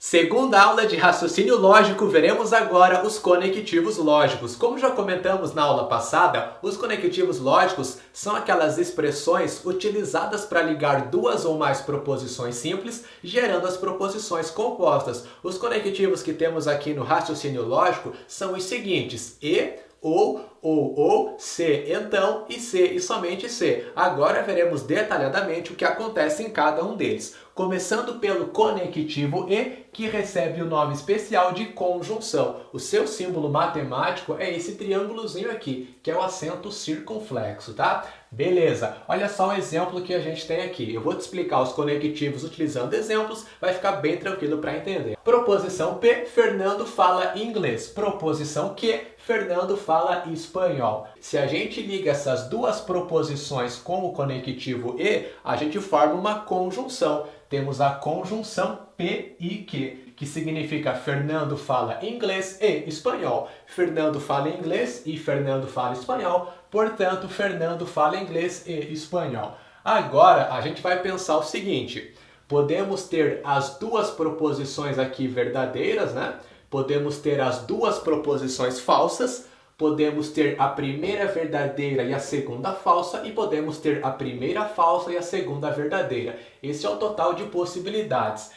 Segunda aula de raciocínio lógico, veremos agora os conectivos lógicos. Como já comentamos na aula passada, os conectivos lógicos são aquelas expressões utilizadas para ligar duas ou mais proposições simples, gerando as proposições compostas. Os conectivos que temos aqui no raciocínio lógico são os seguintes: e, ou, se, então e se e somente se. Agora veremos detalhadamente o que acontece em cada um deles. Começando pelo conectivo e, que recebe o nome especial de conjunção. O seu símbolo matemático é esse triângulozinho aqui, que é o acento circunflexo, tá? Beleza, olha só o exemplo que a gente tem aqui. Eu vou te explicar os conectivos utilizando exemplos, vai ficar bem tranquilo para entender. Proposição P, Fernando fala inglês. Proposição Q, Fernando fala espanhol. Se a gente liga essas duas proposições com o conectivo e, a gente forma uma conjunção. Temos a conjunção P e Q, que significa Fernando fala inglês e espanhol. Fernando fala inglês e Fernando fala espanhol, portanto, Fernando fala inglês e espanhol. Agora, a gente vai pensar o seguinte: podemos ter as duas proposições aqui verdadeiras, né? Podemos ter as duas proposições falsas, podemos ter a primeira verdadeira e a segunda falsa, e podemos ter a primeira falsa e a segunda verdadeira. Esse é o total de possibilidades.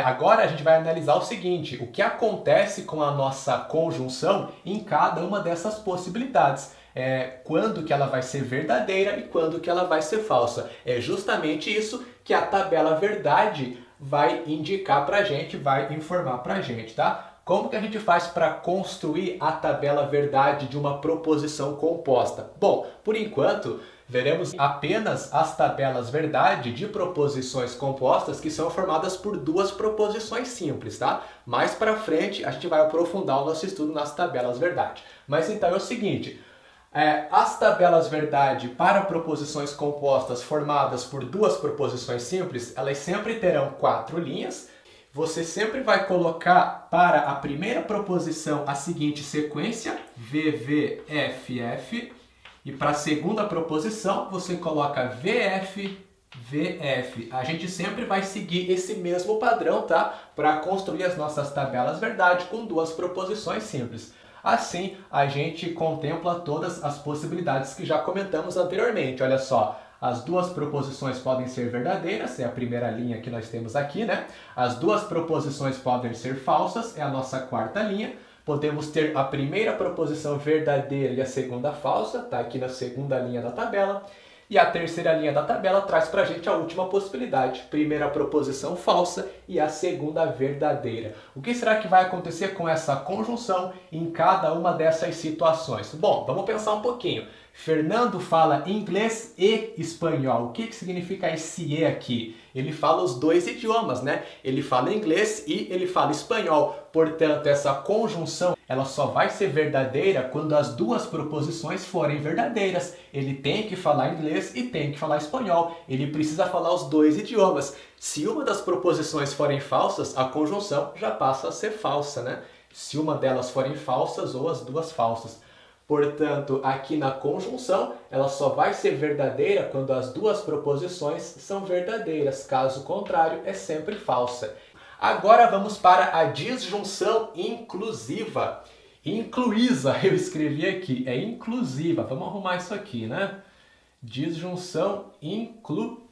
Agora a gente vai analisar o seguinte: o que acontece com a nossa conjunção em cada uma dessas possibilidades. Quando que ela vai ser verdadeira e quando que ela vai ser falsa. É justamente isso que a tabela verdade vai indicar pra gente, vai informar pra gente, tá? Como que a gente faz para construir a tabela verdade de uma proposição composta? Bom, por enquanto, veremos apenas as tabelas verdade de proposições compostas que são formadas por duas proposições simples, tá? Mais para frente, a gente vai aprofundar o nosso estudo nas tabelas verdade. Mas então é o seguinte: as tabelas verdade para proposições compostas formadas por duas proposições simples, elas sempre terão 4 linhas. Você sempre vai colocar para a primeira proposição a seguinte sequência: VV, e para a segunda proposição você coloca VF, VF. A gente sempre vai seguir esse mesmo padrão, tá? Para construir as nossas tabelas verdade com duas proposições simples. Assim, a gente contempla todas as possibilidades que já comentamos anteriormente. Olha só, as duas proposições podem ser verdadeiras, é a primeira linha que nós temos aqui, né? As duas proposições podem ser falsas, é a nossa quarta linha. Podemos ter a primeira proposição verdadeira e a segunda falsa, tá aqui na segunda linha da tabela. E a terceira linha da tabela traz pra gente a última possibilidade, primeira proposição falsa e a segunda verdadeira. O que será que vai acontecer com essa conjunção em cada uma dessas situações? Bom, vamos pensar um pouquinho. Fernando fala inglês e espanhol. O que significa esse E aqui? Ele fala os dois idiomas, né? Ele fala inglês e ele fala espanhol. Portanto, essa conjunção ela só vai ser verdadeira quando as duas proposições forem verdadeiras. Ele tem que falar inglês e tem que falar espanhol. Ele precisa falar os dois idiomas. Se uma das proposições forem falsas, a conjunção já passa a ser falsa, né? Se uma delas forem falsas ou as duas falsas. Portanto, aqui na conjunção, ela só vai ser verdadeira quando as duas proposições são verdadeiras. Caso contrário, é sempre falsa. Agora vamos para a disjunção inclusiva. Incluísa, eu escrevi aqui, é inclusiva. Vamos arrumar isso aqui, né? Disjunção inclusiva,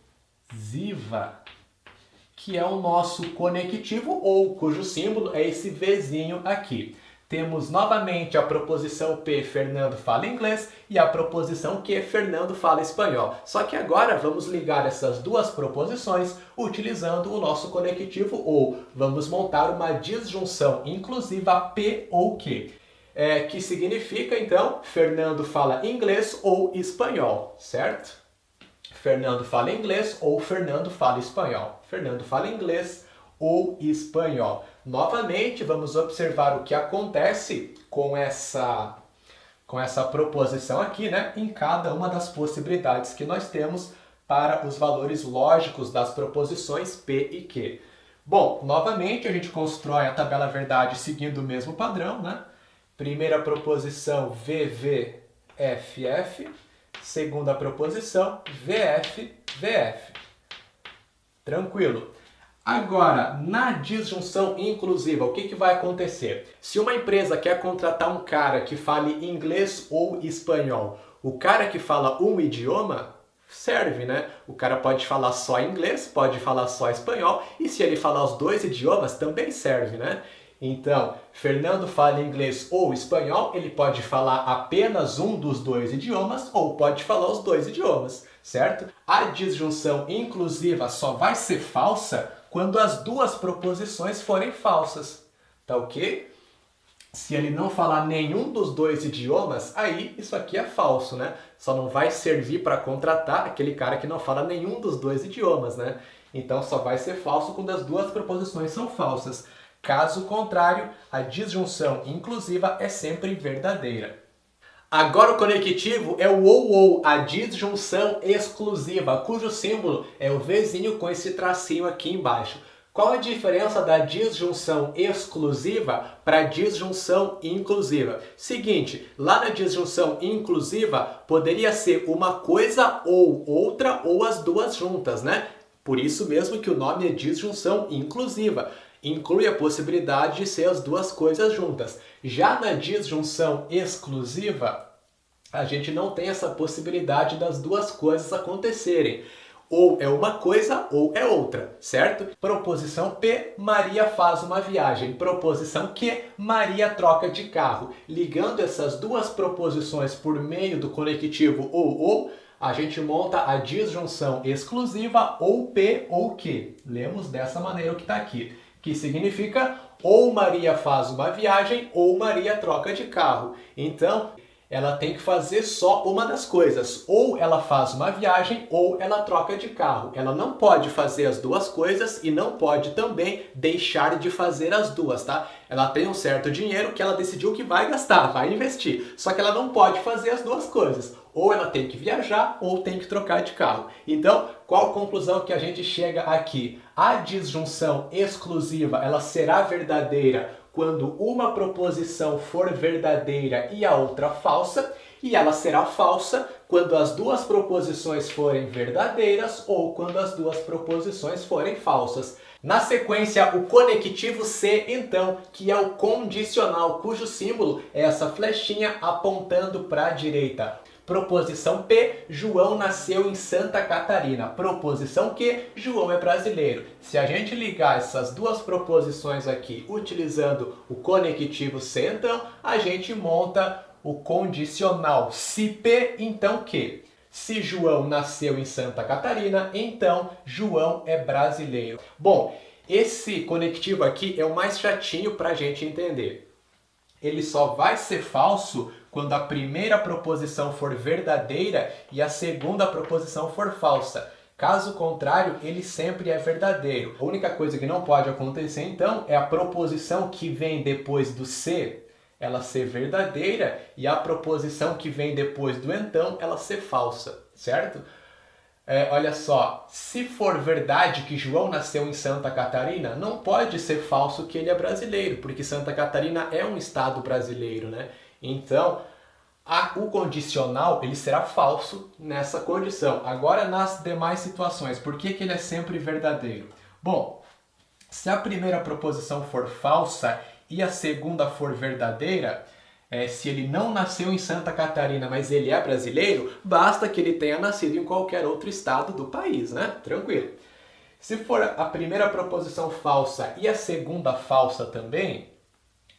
que é o nosso conectivo ou cujo símbolo é esse Vzinho aqui. Temos novamente a proposição P, Fernando fala inglês, e a proposição Q, Fernando fala espanhol. Só que agora vamos ligar essas duas proposições utilizando o nosso conectivo ou. Vamos montar uma disjunção inclusiva P ou Q. Que significa, então, Fernando fala inglês ou espanhol, certo? Fernando fala inglês ou Fernando fala espanhol. Fernando fala inglês ou espanhol. Novamente, vamos observar o que acontece com essa proposição aqui, né? Em cada uma das possibilidades que nós temos para os valores lógicos das proposições P e Q. Bom, novamente a gente constrói a tabela verdade seguindo o mesmo padrão, né? Primeira proposição VV, segunda proposição VF, VF. Tranquilo. Agora, na disjunção inclusiva, o que vai acontecer? Se uma empresa quer contratar um cara que fale inglês ou espanhol, o cara que fala um idioma serve, né? O cara pode falar só inglês, pode falar só espanhol, e se ele falar os dois idiomas, também serve, né? Então, Fernando fala inglês ou espanhol, ele pode falar apenas um dos dois idiomas ou pode falar os dois idiomas, certo? A disjunção inclusiva só vai ser falsa quando as duas proposições forem falsas, tá ok? Se ele não falar nenhum dos dois idiomas, aí isso aqui é falso, né? Só não vai servir para contratar aquele cara que não fala nenhum dos dois idiomas, né? Então só vai ser falso quando as duas proposições são falsas. Caso contrário, a disjunção inclusiva é sempre verdadeira. Agora o conectivo é o ou, a disjunção exclusiva, cujo símbolo é o Vzinho com esse tracinho aqui embaixo. Qual a diferença da disjunção exclusiva para a disjunção inclusiva? Seguinte, lá na disjunção inclusiva poderia ser uma coisa ou outra ou as duas juntas, né? Por isso mesmo que o nome é disjunção inclusiva. Inclui a possibilidade de ser as duas coisas juntas. Já na disjunção exclusiva, a gente não tem essa possibilidade das duas coisas acontecerem. Ou é uma coisa ou é outra, certo? Proposição P, Maria faz uma viagem. Proposição Q, Maria troca de carro. Ligando essas duas proposições por meio do conectivo ou, a gente monta a disjunção exclusiva ou P ou Q. Lemos dessa maneira o que está aqui, que significa ou Maria faz uma viagem ou Maria troca de carro. Então, ela tem que fazer só uma das coisas. Ou ela faz uma viagem ou ela troca de carro. Ela não pode fazer as duas coisas e não pode também deixar de fazer as duas, tá? Ela tem um certo dinheiro que ela decidiu que vai gastar, vai investir. Só que ela não pode fazer as duas coisas. Ou ela tem que viajar ou tem que trocar de carro. Então, qual a conclusão que a gente chega aqui? A disjunção exclusiva, ela será verdadeira quando uma proposição for verdadeira e a outra falsa, e ela será falsa quando as duas proposições forem verdadeiras ou quando as duas proposições forem falsas. Na sequência, o conectivo C, então, que é o condicional, cujo símbolo é essa flechinha apontando para a direita. Proposição P, João nasceu em Santa Catarina. Proposição Q, João é brasileiro. Se a gente ligar essas duas proposições aqui utilizando o conectivo C, então, a gente monta o condicional. Se P, então Q. Se João nasceu em Santa Catarina, então João é brasileiro. Bom, esse conectivo aqui é o mais chatinho para a gente entender. Ele só vai ser falso quando a primeira proposição for verdadeira e a segunda proposição for falsa. Caso contrário, ele sempre é verdadeiro. A única coisa que não pode acontecer, então, é a proposição que vem depois do se, ela ser verdadeira, e a proposição que vem depois do então, ela ser falsa, certo? Olha só, se for verdade que João nasceu em Santa Catarina, não pode ser falso que ele é brasileiro, porque Santa Catarina é um estado brasileiro, né? Então, o condicional ele será falso nessa condição. Agora, nas demais situações, por que ele é sempre verdadeiro? Bom, se a primeira proposição for falsa e a segunda for verdadeira, se ele não nasceu em Santa Catarina, mas ele é brasileiro, basta que ele tenha nascido em qualquer outro estado do país, né? Tranquilo. Se for a primeira proposição falsa e a segunda falsa também,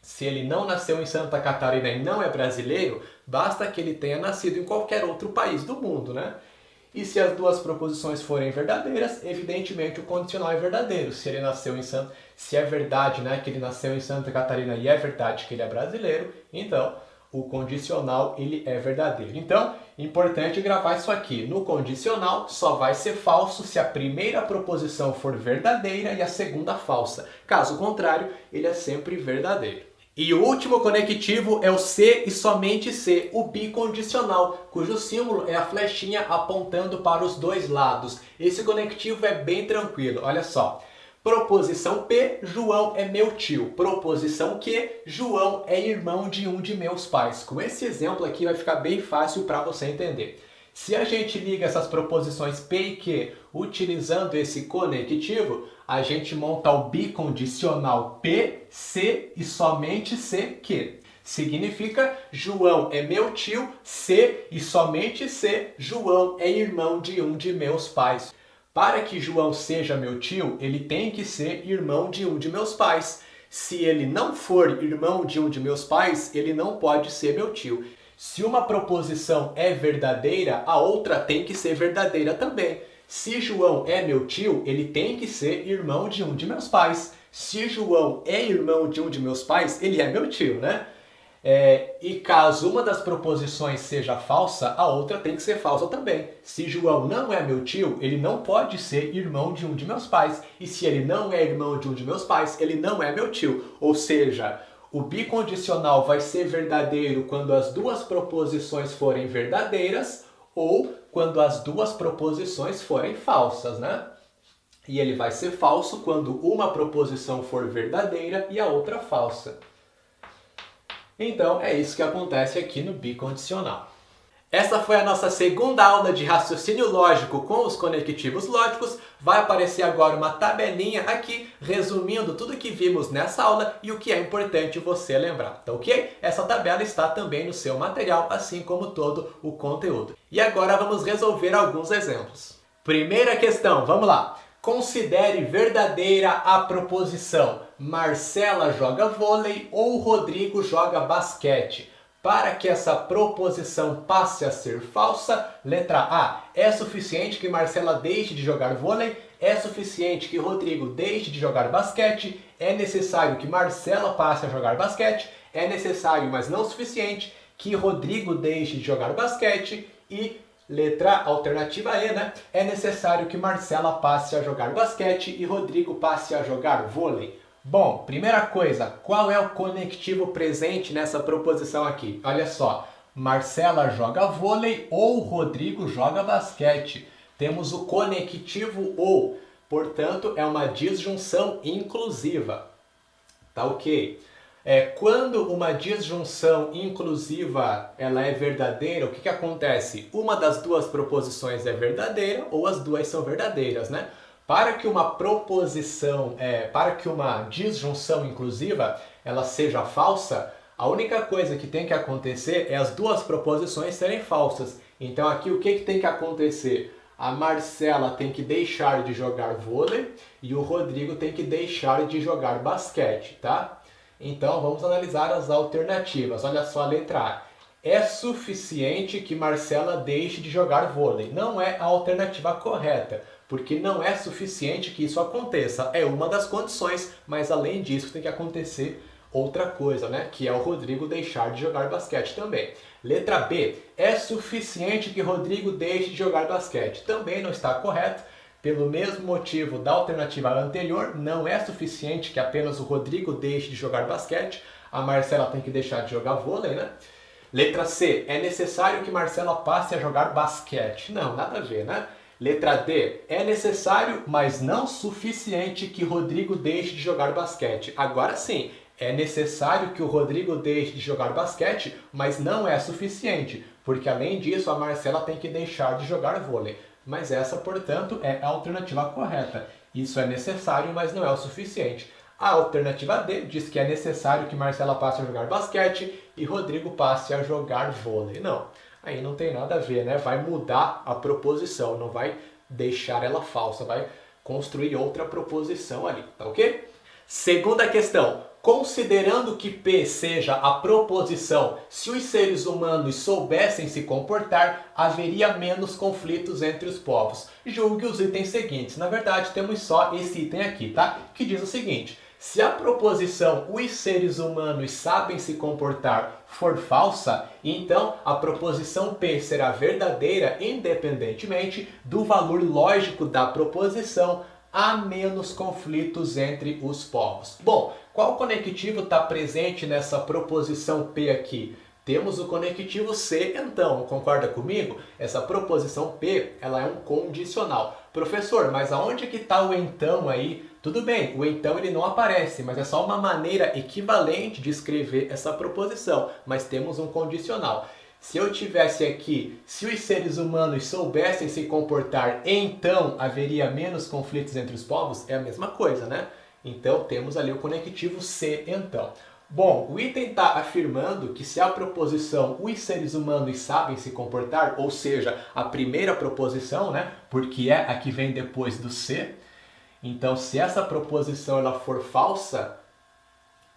se ele não nasceu em Santa Catarina e não é brasileiro, basta que ele tenha nascido em qualquer outro país do mundo, né? E se as duas proposições forem verdadeiras, evidentemente o condicional é verdadeiro. Se ele nasceu em se é verdade, né, que ele nasceu em Santa Catarina e é verdade que ele é brasileiro, então o condicional ele é verdadeiro. Então, importante gravar isso aqui. No condicional só vai ser falso se a primeira proposição for verdadeira e a segunda falsa. Caso contrário, ele é sempre verdadeiro. E o último conectivo é o C e somente C, o bicondicional, cujo símbolo é a flechinha apontando para os dois lados. Esse conectivo é bem tranquilo, olha só. Proposição P, João é meu tio. Proposição Q, João é irmão de um de meus pais. Com esse exemplo aqui vai ficar bem fácil para você entender. Se a gente liga essas proposições P e Q utilizando esse conectivo, a gente monta o bicondicional P, C e somente C, Q. Significa João é meu tio, C e somente C, João é irmão de um de meus pais. Para que João seja meu tio, ele tem que ser irmão de um de meus pais. Se ele não for irmão de um de meus pais, ele não pode ser meu tio. Se uma proposição é verdadeira, a outra tem que ser verdadeira também. Se João é meu tio, ele tem que ser irmão de um de meus pais. Se João é irmão de um de meus pais, ele é meu tio, né? E caso uma das proposições seja falsa, a outra tem que ser falsa também. Se João não é meu tio, ele não pode ser irmão de um de meus pais. E se ele não é irmão de um de meus pais, ele não é meu tio. Ou seja, o bicondicional vai ser verdadeiro quando as duas proposições forem verdadeiras ou quando as duas proposições forem falsas, né? E ele vai ser falso quando uma proposição for verdadeira e a outra falsa. Então, é isso que acontece aqui no bicondicional. Essa foi a nossa segunda aula de raciocínio lógico com os conectivos lógicos. Vai aparecer agora uma tabelinha aqui, resumindo tudo que vimos nessa aula e o que é importante você lembrar, tá ok? Essa tabela está também no seu material, assim como todo o conteúdo. E agora vamos resolver alguns exemplos. Primeira questão, vamos lá. Considere verdadeira a proposição Marcela joga vôlei ou Rodrigo joga basquete. Para que essa proposição passe a ser falsa, letra A, é suficiente que Marcela deixe de jogar vôlei? É suficiente que Rodrigo deixe de jogar basquete? É necessário que Marcela passe a jogar basquete? É necessário, mas não suficiente, que Rodrigo deixe de jogar basquete? E letra alternativa E, né? É necessário que Marcela passe a jogar basquete e Rodrigo passe a jogar vôlei. Bom, primeira coisa, qual é o conectivo presente nessa proposição aqui? Olha só, Marcela joga vôlei ou Rodrigo joga basquete. Temos o conectivo ou, portanto, é uma disjunção inclusiva. Tá ok? Quando uma disjunção inclusiva ela é verdadeira, o que acontece? Uma das duas proposições é verdadeira ou as duas são verdadeiras, né? Para que uma disjunção inclusiva ela seja falsa, a única coisa que tem que acontecer é as duas proposições serem falsas. Então aqui o que tem que acontecer? A Marcela tem que deixar de jogar vôlei e o Rodrigo tem que deixar de jogar basquete, tá? Então vamos analisar as alternativas. Olha só a letra A. É suficiente que Marcela deixe de jogar vôlei. Não é a alternativa correta, porque não é suficiente que isso aconteça. É uma das condições, mas além disso tem que acontecer outra coisa, né? Que é o Rodrigo deixar de jogar basquete também. Letra B. É suficiente que Rodrigo deixe de jogar basquete. Também não está correto. Pelo mesmo motivo da alternativa anterior, não é suficiente que apenas o Rodrigo deixe de jogar basquete. A Marcela tem que deixar de jogar vôlei, né? Letra C. É necessário que Marcela passe a jogar basquete. Não, nada a ver, né? Letra D. É necessário, mas não suficiente que Rodrigo deixe de jogar basquete. Agora sim, é necessário que o Rodrigo deixe de jogar basquete, mas não é suficiente, porque além disso a Marcela tem que deixar de jogar vôlei. Mas essa, portanto, é a alternativa correta. Isso é necessário, mas não é o suficiente. A alternativa D diz que é necessário que Marcela passe a jogar basquete e Rodrigo passe a jogar vôlei. Não, aí não tem nada a ver, né? Vai mudar a proposição, não vai deixar ela falsa, vai construir outra proposição ali, tá ok? Segunda questão. Considerando que P seja a proposição, se os seres humanos soubessem se comportar, haveria menos conflitos entre os povos. Julgue os itens seguintes. Na verdade, temos só esse item aqui, tá? Que diz o seguinte: se a proposição os seres humanos sabem se comportar for falsa, então a proposição P será verdadeira independentemente do valor lógico da proposição. Há menos conflitos entre os povos. Bom, qual conectivo está presente nessa proposição P aqui? Temos o conectivo C, então, concorda comigo? Essa proposição P, ela é um condicional. Professor, mas aonde que está o então aí? Tudo bem, o então ele não aparece, mas é só uma maneira equivalente de escrever essa proposição, mas temos um condicional. Se eu tivesse aqui, se os seres humanos soubessem se comportar, então haveria menos conflitos entre os povos, é a mesma coisa, né? Então temos ali o conectivo se, então. Bom, o item está afirmando que se a proposição os seres humanos sabem se comportar, ou seja, a primeira proposição, né? Porque é a que vem depois do se. Então, se essa proposição ela for falsa,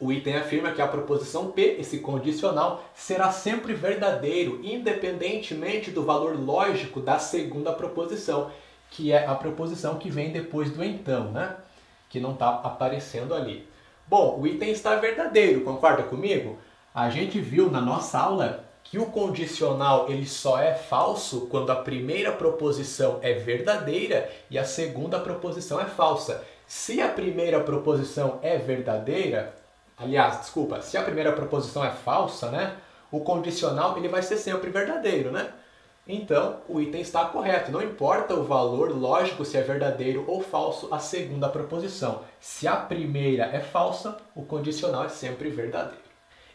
o item afirma que a proposição P, esse condicional, será sempre verdadeiro, independentemente do valor lógico da segunda proposição, que é a proposição que vem depois do então, né? Que não está aparecendo ali. Bom, o item está verdadeiro, concorda comigo? A gente viu na nossa aula que o condicional ele só é falso quando a primeira proposição é verdadeira e a segunda proposição é falsa. Se a primeira proposição é verdadeira, se a primeira proposição é falsa, né? O condicional ele vai ser sempre verdadeiro, né? Então, o item está correto. Não importa o valor lógico se é verdadeiro ou falso a segunda proposição. Se a primeira é falsa, o condicional é sempre verdadeiro.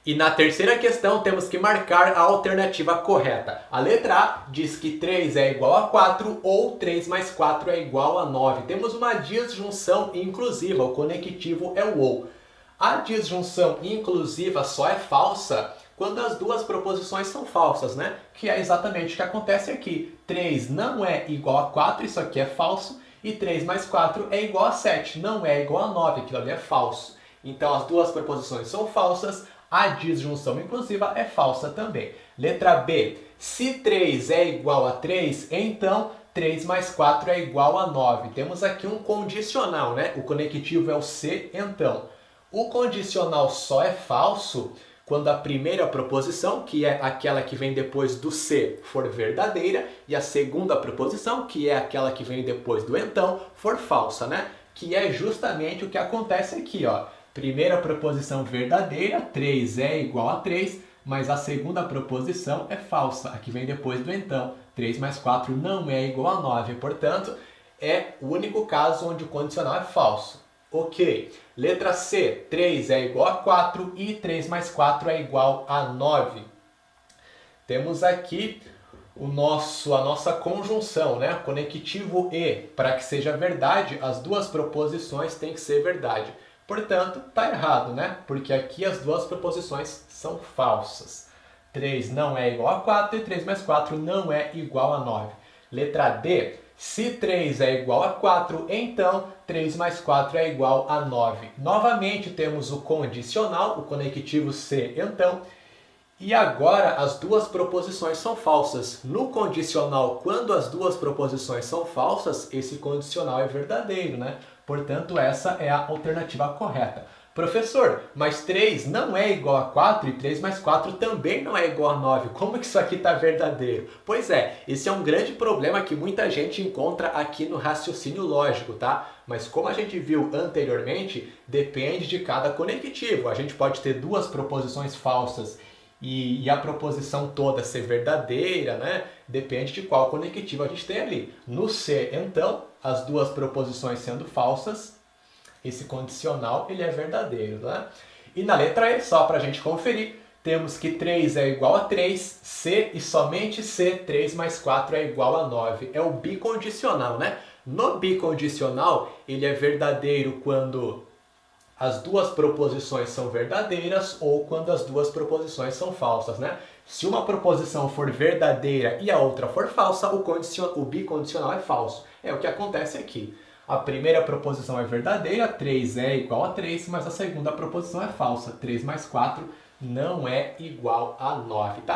E na terceira questão temos que marcar a alternativa correta. A letra A diz que 3 é igual a 4 ou 3 mais 4 é igual a 9. Temos uma disjunção inclusiva, o conectivo é o ou. A disjunção inclusiva só é falsa quando as duas proposições são falsas, né? Que é exatamente o que acontece aqui. 3 não é igual a 4, isso aqui é falso, e 3 mais 4 é igual a 7, não é igual a 9, aquilo ali é falso. Então as duas proposições são falsas, a disjunção inclusiva é falsa também. Letra B, se 3 é igual a 3, então 3 mais 4 é igual a 9. Temos aqui um condicional, né? O conectivo é o se, então. O condicional só é falso quando a primeira proposição, que é aquela que vem depois do se, for verdadeira, e a segunda proposição, que é aquela que vem depois do então, for falsa, né? Que é justamente o que acontece aqui, ó. Primeira proposição verdadeira, 3 é igual a 3, mas a segunda proposição é falsa, a que vem depois do então. 3 mais 4 não é igual a 9, portanto, é o único caso onde o condicional é falso. Ok. Letra C, 3 é igual a 4 e 3 mais 4 é igual a 9. Temos aqui a nossa conjunção, né? Conectivo e. Para que seja verdade, as duas proposições têm que ser verdade. Portanto, está errado, né? Porque aqui as duas proposições são falsas. 3 não é igual a 4 e 3 mais 4 não é igual a 9. Letra D. Se 3 é igual a 4, então 3 mais 4 é igual a 9. Novamente temos o condicional, o conectivo se, então. E agora as duas proposições são falsas. No condicional, quando as duas proposições são falsas, esse condicional é verdadeiro, né? Portanto, essa é a alternativa correta. Professor, mas 3 não é igual a 4 e 3 mais 4 também não é igual a 9. Como que isso aqui está verdadeiro? Pois é, esse é um grande problema que muita gente encontra aqui no raciocínio lógico, tá? Mas como a gente viu anteriormente, depende de cada conectivo. A gente pode ter duas proposições falsas e a proposição toda ser verdadeira, né? Depende de qual conectivo a gente tem ali. No se, então, as duas proposições sendo falsas, esse condicional ele é verdadeiro, né? E na letra E, só para a gente conferir, temos que 3 é igual a 3, se e somente se, 3 mais 4 é igual a 9. É o bicondicional, né? No bicondicional, ele é verdadeiro quando as duas proposições são verdadeiras ou quando as duas proposições são falsas, né? Se uma proposição for verdadeira e a outra for falsa, o bicondicional é falso. É o que acontece aqui. A primeira proposição é verdadeira, 3 é igual a 3, mas a segunda proposição é falsa. 3 mais 4 não é igual a 9, tá?